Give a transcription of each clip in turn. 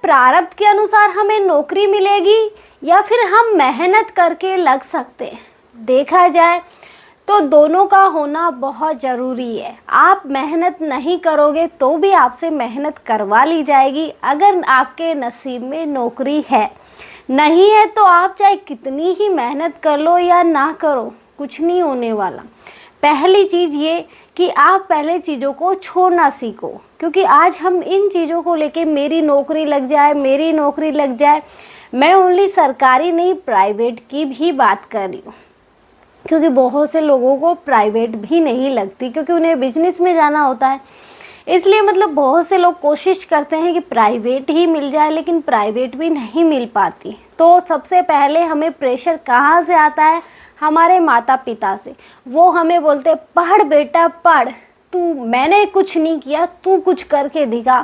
प्रारब्ध के अनुसार हमें नौकरी मिलेगी या फिर हम मेहनत करके लग सकते हैं। देखा जाए तो दोनों का होना बहुत ज़रूरी है। आप मेहनत नहीं करोगे तो भी आपसे मेहनत करवा ली जाएगी अगर आपके नसीब में नौकरी है। नहीं है तो आप चाहे कितनी ही मेहनत कर लो या ना करो, कुछ नहीं होने वाला। पहली चीज़ ये कि आप पहले चीज़ों को छोड़ना सीखो, क्योंकि आज हम इन चीज़ों को लेके मेरी नौकरी लग जाए, मेरी नौकरी लग जाए, मैं ओनली सरकारी नहीं प्राइवेट की भी बात कर रही हूँ, क्योंकि बहुत से लोगों को प्राइवेट भी नहीं लगती क्योंकि उन्हें बिजनेस में जाना होता है। इसलिए मतलब बहुत से लोग कोशिश करते हैं कि प्राइवेट ही मिल जाए, लेकिन प्राइवेट भी नहीं मिल पाती। तो सबसे पहले हमें प्रेशर कहाँ से आता है? हमारे माता पिता से। वो हमें बोलते पढ़ बेटा पढ़, तू मैंने कुछ नहीं किया, तू कुछ करके दिखा,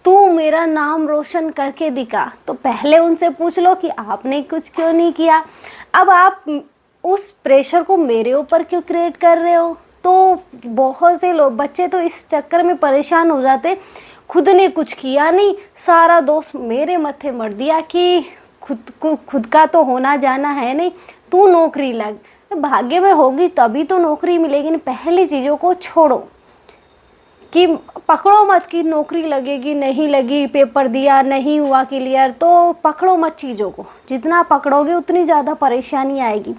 तू मेरा नाम रोशन करके दिखा। तो पहले उनसे पूछ लो कि आपने कुछ क्यों नहीं किया। अब आप उस प्रेशर को मेरे ऊपर क्यों क्रिएट कर रहे हो? तो बहुत से लोग बच्चे तो इस चक्कर में परेशान हो जाते, खुद ने कुछ किया नहीं, सारा दोष मेरे मत्थे मर दिया कि खुद का तो होना जाना है नहीं, तू नौकरी लग। भाग्य में होगी तभी तो नौकरी मिलेगी ना। पहली चीज़ों को छोड़ो कि पकड़ो मत कि नौकरी लगेगी नहीं लगी, पेपर दिया नहीं हुआ क्लियर, तो पकड़ो मत चीज़ों को। जितना पकड़ोगे उतनी ज़्यादा परेशानी आएगी,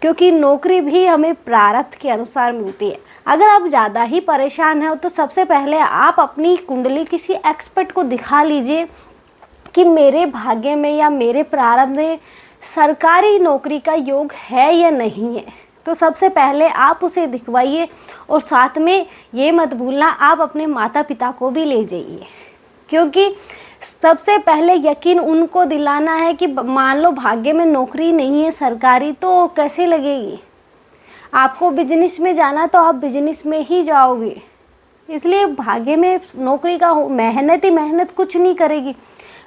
क्योंकि नौकरी भी हमें प्रारब्ध के अनुसार मिलती है। अगर आप ज़्यादा ही परेशान हो तो सबसे पहले आप अपनी कुंडली किसी एक्सपर्ट को दिखा लीजिए कि मेरे भाग्य में या मेरे प्रारब्ध में सरकारी नौकरी का योग है या नहीं है। तो सबसे पहले आप उसे दिखवाइए, और साथ में ये मत भूलना आप अपने माता पिता को भी ले जाइए, क्योंकि सबसे पहले यकीन उनको दिलाना है कि मान लो भाग्य में नौकरी नहीं है सरकारी, तो कैसे लगेगी। आपको बिजनेस में जाना तो आप बिजनेस में ही जाओगे। इसलिए भाग्य में नौकरी का मेहनत ही मेहनत कुछ नहीं करेगी।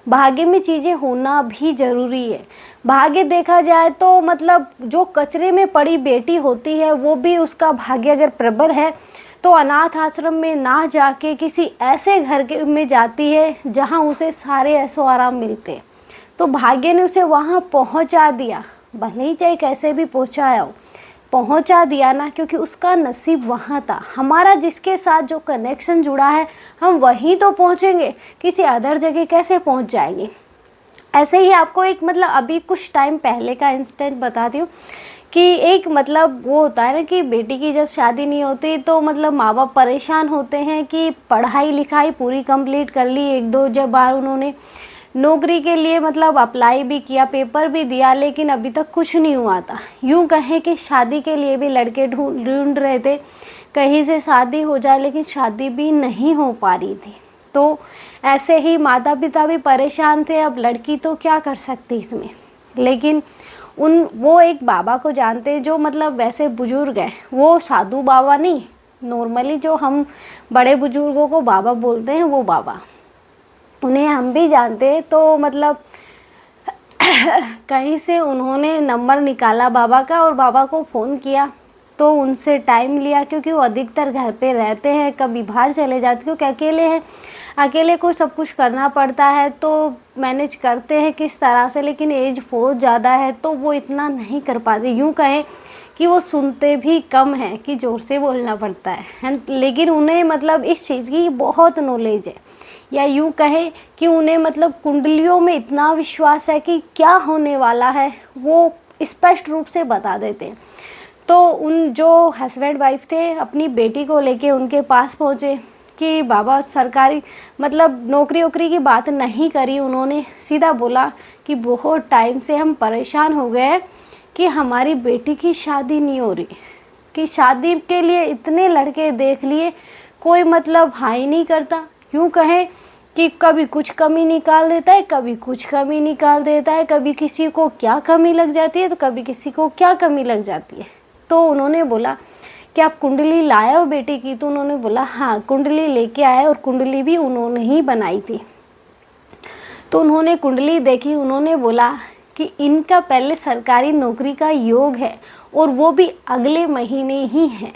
भाग्य में चीज़ें होना भी ज़रूरी है। भाग्य देखा जाए तो मतलब जो कचरे में पड़ी बेटी होती है वो भी उसका भाग्य अगर प्रबल है तो अनाथ आश्रम में ना जाके किसी ऐसे घर के में जाती है जहाँ उसे सारे ऐशो आराम मिलते। तो भाग्य ने उसे वहाँ पहुँचा दिया, भले ही चाहे कैसे भी पहुँचाया हो, पहुँचा दिया ना, क्योंकि उसका नसीब वहाँ था। हमारा जिसके साथ जो कनेक्शन जुड़ा है हम वहीं तो पहुँचेंगे, किसी अदर जगह कैसे पहुँच जाएंगे। ऐसे ही आपको एक मतलब अभी कुछ टाइम पहले का इंसिडेंट बताती हूँ कि एक मतलब वो होता है ना कि बेटी की जब शादी नहीं होती तो मतलब माँ बाप परेशान होते हैं कि पढ़ाई लिखाई पूरी कंप्लीट कर ली, एक दो जब बार उन्होंने नौकरी के लिए मतलब अप्लाई भी किया, पेपर भी दिया, लेकिन अभी तक कुछ नहीं हुआ था। यूँ कहें कि शादी के लिए भी लड़के ढूंढ रहे थे, कहीं से शादी हो जाए, लेकिन शादी भी नहीं हो पा रही थी। तो ऐसे ही माता पिता भी परेशान थे। अब लड़की तो क्या कर सकती इसमें, लेकिन वो एक बाबा को जानते जो मतलब वैसे बुजुर्ग हैं, वो साधु बाबा नहीं, नॉर्मली जो हम बड़े बुजुर्गों को बाबा बोलते हैं वो बाबा, उन्हें हम भी जानते हैं। तो मतलब कहीं से उन्होंने नंबर निकाला बाबा का और बाबा को फ़ोन किया, तो उनसे टाइम लिया क्योंकि वो अधिकतर घर पे रहते हैं, कभी बाहर चले जाते क्योंकि अकेले हैं, अकेले को सब कुछ करना पड़ता है, तो मैनेज करते हैं किस तरह से, लेकिन एज बहुत ज़्यादा है तो वो इतना नहीं कर पाते। यूँ कहें कि वो सुनते भी कम हैं कि ज़ोर से बोलना पड़ता है, लेकिन उन्हें मतलब इस चीज़ की बहुत नॉलेज है, या यूँ कहें कि उन्हें मतलब कुंडलियों में इतना विश्वास है कि क्या होने वाला है वो स्पष्ट रूप से बता देते हैं। तो उन जो हस्बैंड वाइफ थे अपनी बेटी को लेके उनके पास पहुँचे कि बाबा सरकारी मतलब नौकरी वोकरी की बात नहीं करी, उन्होंने सीधा बोला कि बहुत टाइम से हम परेशान हो गए कि हमारी बेटी की शादी नहीं हो रही, कि शादी के लिए इतने लड़के देख लिए, कोई मतलब हाई नहीं करता। यूँ कहें कि कभी कुछ कमी निकाल देता है, कभी कुछ कमी निकाल देता है, कभी किसी को क्या कमी लग जाती है तो कभी किसी को क्या कमी लग जाती है। तो उन्होंने बोला कि आप कुंडली लाए हो बेटी की? तो उन्होंने बोला हाँ कुंडली लेके आए, और कुंडली भी उन्होंने ही बनाई थी। तो उन्होंने कुंडली देखी, उन्होंने बोला कि इनका पहले सरकारी नौकरी का योग है और वो भी अगले महीने ही है।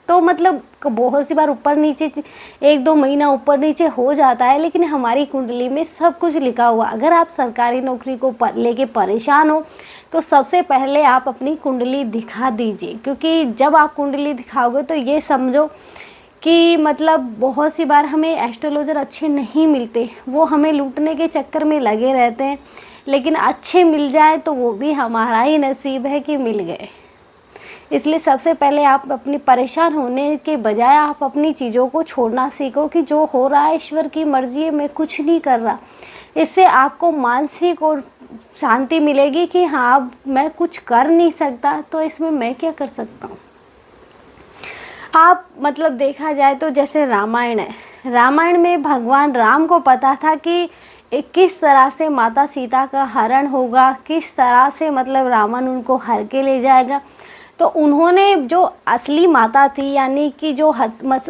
तो मतलब बहुत सी बार ऊपर नीचे 1-2 महीना ऊपर नीचे हो जाता है, लेकिन हमारी कुंडली में सब कुछ लिखा हुआ। अगर आप सरकारी नौकरी को लेके परेशान हो तो सबसे पहले आप अपनी कुंडली दिखा दीजिए, क्योंकि जब आप कुंडली दिखाओगे तो ये समझो कि मतलब बहुत सी बार हमें एस्ट्रोलॉजर अच्छे नहीं मिलते, वो हमें लूटने के चक्कर में लगे रहते हैं, लेकिन अच्छे मिल जाए तो वो भी हमारा ही नसीब है कि मिल गए। इसलिए सबसे पहले आप अपनी परेशान होने के बजाय आप अपनी चीज़ों को छोड़ना सीखो कि जो हो रहा है ईश्वर की मर्ज़ी है, मैं कुछ नहीं कर रहा। इससे आपको मानसिक और शांति मिलेगी कि हाँ मैं कुछ कर नहीं सकता तो इसमें मैं क्या कर सकता हूँ। आप मतलब देखा जाए तो जैसे रामायण है, रामायण में भगवान राम को पता था कि किस तरह से माता सीता का हरण होगा, किस तरह से मतलब रावण उनको हर के ले जाएगा। तो उन्होंने जो असली माता थी, यानी कि जो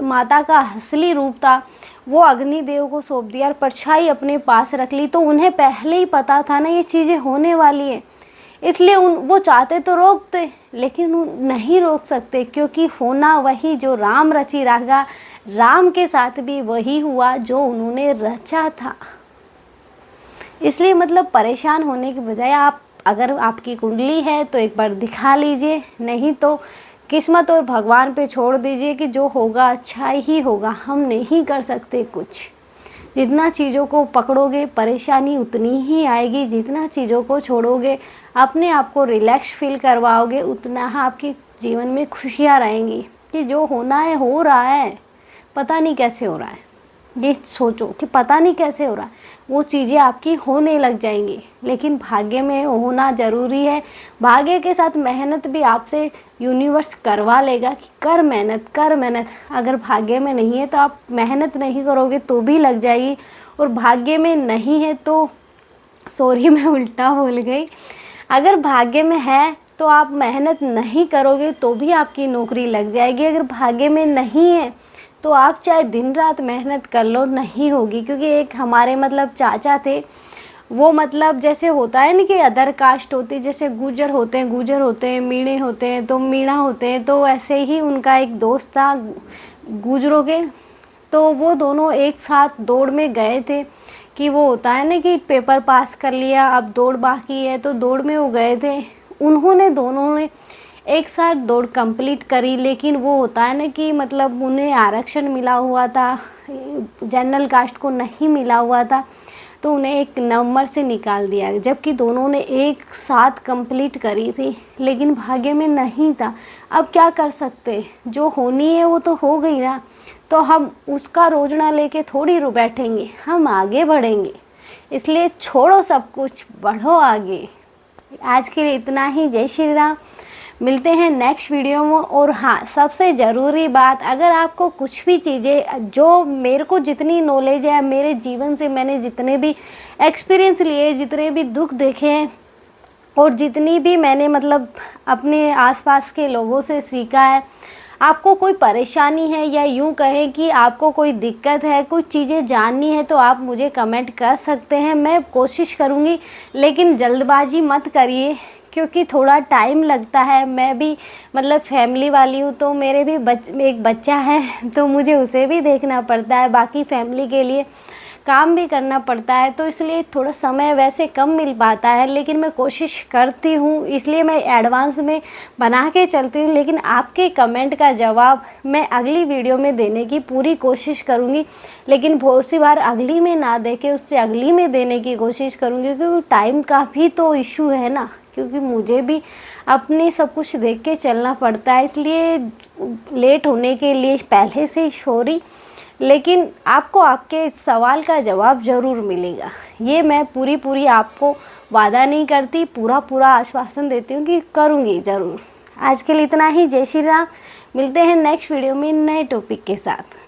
माता का असली रूप था, वो अग्निदेव को सौंप दिया और परछाई अपने पास रख ली। तो उन्हें पहले ही पता था ना ये चीज़ें होने वाली है, इसलिए वो चाहते तो रोकते, लेकिन नहीं रोक सकते, क्योंकि होना वही जो राम रची रागा, राम के साथ भी वही हुआ जो उन्होंने रचा था। इसलिए मतलब परेशान होने के बजाय आप, अगर आपकी कुंडली है तो एक बार दिखा लीजिए, नहीं तो किस्मत और भगवान पे छोड़ दीजिए कि जो होगा अच्छा ही होगा। हम नहीं कर सकते कुछ। जितना चीज़ों को पकड़ोगे परेशानी उतनी ही आएगी, जितना चीज़ों को छोड़ोगे अपने आप को रिलैक्स फील करवाओगे उतना आपके जीवन में खुशियाँ रहेंगी कि जो होना है हो रहा है, पता नहीं कैसे हो रहा है। ये सोचो कि पता नहीं कैसे हो रहा है, वो चीज़ें आपकी होने लग जाएंगी। लेकिन भाग्य में होना ज़रूरी है, भाग्य के साथ मेहनत भी आपसे यूनिवर्स करवा लेगा कि कर मेहनत कर मेहनत। अगर भाग्य में नहीं है तो आप मेहनत नहीं करोगे तो भी लग जाएगी, और भाग्य में नहीं है तो सॉरी मैं उल्टा बोल गई, अगर भाग्य में है तो आप मेहनत नहीं करोगे तो भी आपकी नौकरी लग जाएगी। अगर भाग्य में नहीं है तो आप चाहे दिन रात मेहनत कर लो नहीं होगी। क्योंकि एक हमारे मतलब चाचा थे, वो मतलब जैसे होता है ना कि अदर कास्ट होती, जैसे गुजर होते हैं, मीणे होते हैं तो मीणा होते हैं, तो ऐसे ही उनका एक दोस्त था गुजरों के, तो वो दोनों एक साथ दौड़ में गए थे कि वो होता है ना कि पेपर पास कर लिया, अब दौड़ बाकी है, तो दौड़ में वो गए थे। उन्होंने दोनों ने एक साथ दौड़ कंप्लीट करी, लेकिन वो होता है ना कि मतलब उन्हें आरक्षण मिला हुआ था, जनरल कास्ट को नहीं मिला हुआ था, तो उन्हें एक नंबर से निकाल दिया, जबकि दोनों ने एक साथ कंप्लीट करी थी, लेकिन भाग्य में नहीं था। अब क्या कर सकते, जो होनी है वो तो हो गई ना, तो हम उसका रोजना लेके थोड़ी बैठेंगे, हम आगे बढ़ेंगे। इसलिए छोड़ो सब कुछ, बढ़ो आगे। आज के लिए इतना ही। जय श्री राम। मिलते हैं नेक्स्ट वीडियो में। और हाँ, सबसे ज़रूरी बात, अगर आपको कुछ भी चीज़ें, जो मेरे को जितनी नॉलेज है मेरे जीवन से, मैंने जितने भी एक्सपीरियंस लिए, जितने भी दुख देखे हैं, और जितनी भी मैंने मतलब अपने आसपास के लोगों से सीखा है, आपको कोई परेशानी है या यूँ कहें कि आपको कोई दिक्कत है, कुछ चीज़ें जाननी है, तो आप मुझे कमेंट कर सकते हैं। मैं कोशिश करूँगी, लेकिन जल्दबाजी मत करिए, क्योंकि थोड़ा टाइम लगता है। मैं भी मतलब फैमिली वाली हूँ, तो मेरे भी एक बच्चा है, तो मुझे उसे भी देखना पड़ता है, बाकी फैमिली के लिए काम भी करना पड़ता है, तो इसलिए थोड़ा समय वैसे कम मिल पाता है, लेकिन मैं कोशिश करती हूँ, इसलिए मैं एडवांस में बना के चलती हूँ। लेकिन आपके कमेंट का जवाब मैं अगली वीडियो में देने की पूरी कोशिश करूँगी, लेकिन बहुत सी बार अगली में ना देके उससे अगली में देने की कोशिश करूँगी, क्योंकि टाइम का भी तो इशू है ना, क्योंकि मुझे भी अपने सब कुछ देख के चलना पड़ता है। इसलिए लेट होने के लिए पहले से ही सॉरी, लेकिन आपको आपके सवाल का जवाब ज़रूर मिलेगा। ये मैं पूरी आपको वादा नहीं करती, पूरा आश्वासन देती हूँ कि करूँगी ज़रूर। आज के लिए इतना ही। जय श्री राम। मिलते हैं नेक्स्ट वीडियो में नए टॉपिक के साथ।